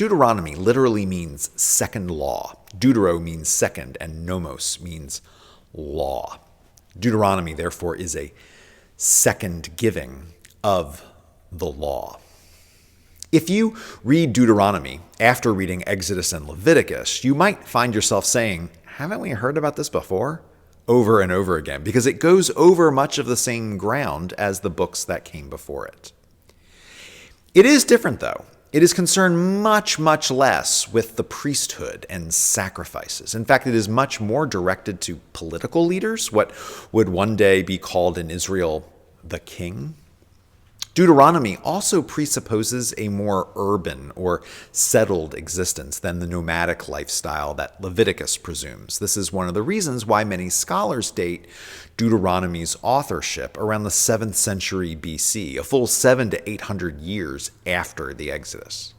Deuteronomy literally means second law. Deutero means second, and nomos means law. Deuteronomy, therefore, is a second giving of the law. If you read Deuteronomy after reading Exodus and Leviticus, you might find yourself saying, haven't we heard about this before? Over and over again, because it goes over much of the same ground as the books that came before it. It is different, though. It is concerned much, much less with the priesthood and sacrifices. In fact, it is much more directed to political leaders, what would one day be called in Israel the king. Deuteronomy also presupposes a more urban or settled existence than the nomadic lifestyle that Leviticus presumes. This is one of the reasons why many scholars date Deuteronomy's authorship around the 7th century BC, a full 700 to 800 years after the Exodus.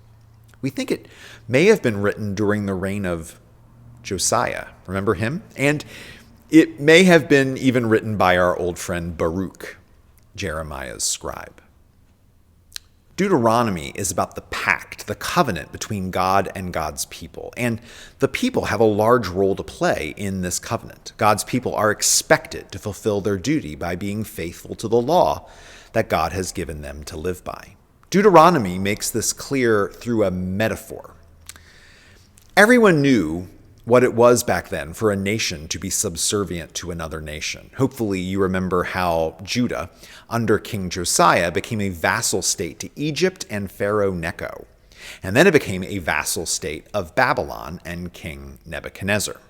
We think it may have been written during the reign of Josiah. Remember him? And it may have been even written by our old friend Baruch, Jeremiah's scribe. Deuteronomy is about the pact, the covenant between God and God's people. And the people have a large role to play in this covenant. God's people are expected to fulfill their duty by being faithful to the law that God has given them to live by. Deuteronomy makes this clear through a metaphor. Everyone knew what it was back then for a nation to be subservient to another nation. Hopefully you remember how Judah, under King Josiah, became a vassal state to Egypt and Pharaoh Necho. And then it became a vassal state of Babylon and King Nebuchadnezzar.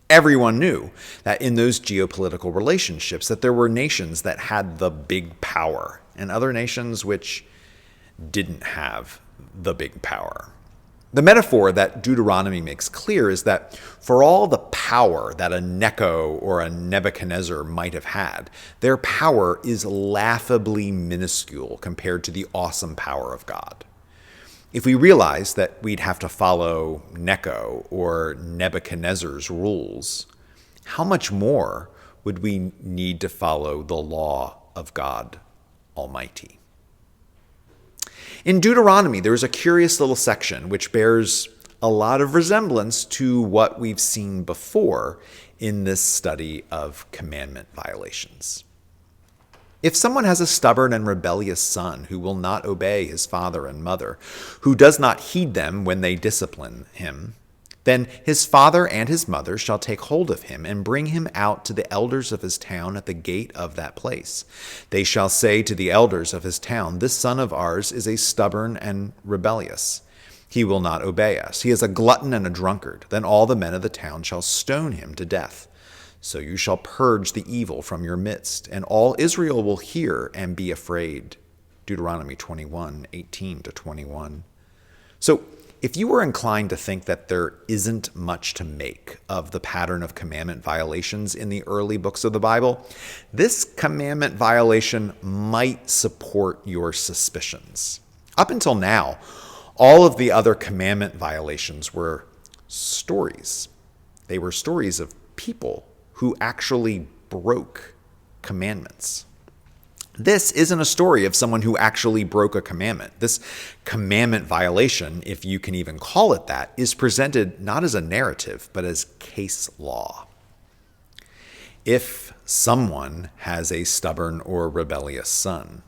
Everyone knew that in those geopolitical relationships that there were nations that had the big power and other nations which didn't have the big power. The metaphor that Deuteronomy makes clear is that for all the power that a Necho or a Nebuchadnezzar might have had, their power is laughably minuscule compared to the awesome power of God. If we realize that we'd have to follow Necho or Nebuchadnezzar's rules, how much more would we need to follow the law of God Almighty? In Deuteronomy, there is a curious little section which bears a lot of resemblance to what we've seen before in this study of commandment violations. If someone has a stubborn and rebellious son who will not obey his father and mother, who does not heed them when they discipline him, then his father and his mother shall take hold of him and bring him out to the elders of his town at the gate of that place. They shall say to the elders of his town, "This son of ours is a stubborn and rebellious. He will not obey us. He is a glutton and a drunkard. Then all the men of the town shall stone him to death. So you shall purge the evil from your midst, and all Israel will hear and be afraid." Deuteronomy 21:18-21. So, if you were inclined to think that there isn't much to make of the pattern of commandment violations in the early books of the Bible, this commandment violation might support your suspicions. Up until now, all of the other commandment violations were stories. They were stories of people who actually broke commandments. This isn't a story of someone who actually broke a commandment. This commandment violation, if you can even call it that, is presented not as a narrative, but as case law. If someone has a stubborn or rebellious son.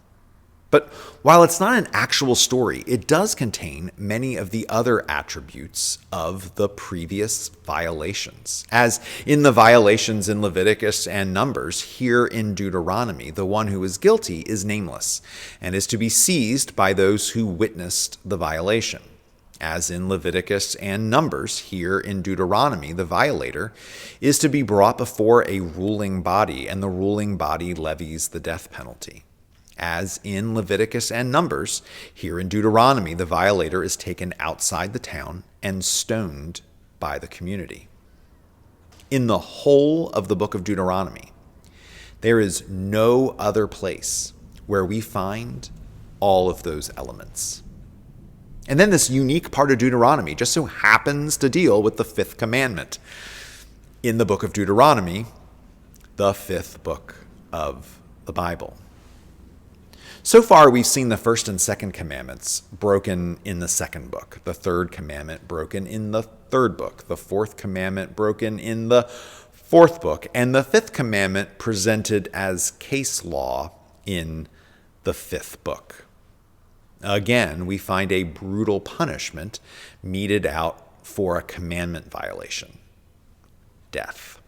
But while it's not an actual story, it does contain many of the other attributes of the previous violations. As in the violations in Leviticus and Numbers, here in Deuteronomy, the one who is guilty is nameless and is to be seized by those who witnessed the violation. As in Leviticus and Numbers, here in Deuteronomy, the violator is to be brought before a ruling body, and the ruling body levies the death penalty. As in Leviticus and Numbers, here in Deuteronomy, the violator is taken outside the town and stoned by the community. In the whole of the book of Deuteronomy, there is no other place where we find all of those elements. And then this unique part of Deuteronomy just so happens to deal with the fifth commandment. In the book of Deuteronomy, the fifth book of the Bible. So far, we've seen the first and second commandments broken in the second book, the third commandment broken in the third book, the fourth commandment broken in the fourth book, and the fifth commandment presented as case law in the fifth book. Again, we find a brutal punishment meted out for a commandment violation: death.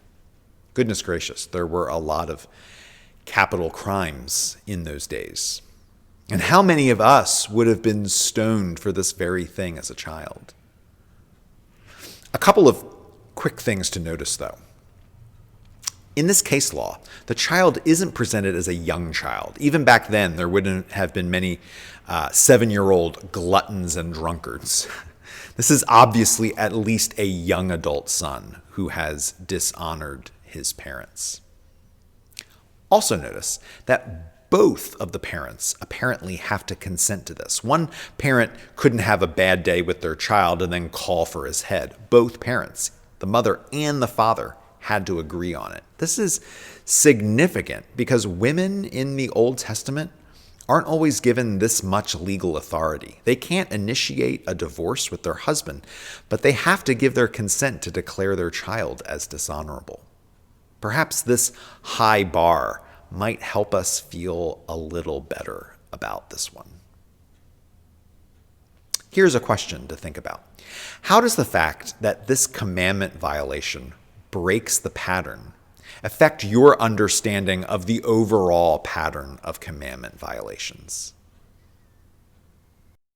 Goodness gracious, there were a lot of capital crimes in those days. And how many of us would have been stoned for this very thing as a child? A couple of quick things to notice, though. In this case law, the child isn't presented as a young child. Even back then, there wouldn't have been many 7-year-old gluttons and drunkards. This is obviously at least a young adult son who has dishonored his parents. Also notice that both of the parents apparently have to consent to this. One parent couldn't have a bad day with their child and then call for his head. Both parents, the mother and the father, had to agree on it. This is significant because women in the Old Testament aren't always given this much legal authority. They can't initiate a divorce with their husband, but they have to give their consent to declare their child as dishonorable. Perhaps this high bar might help us feel a little better about this one. Here's a question to think about. How does the fact that this commandment violation breaks the pattern affect your understanding of the overall pattern of commandment violations?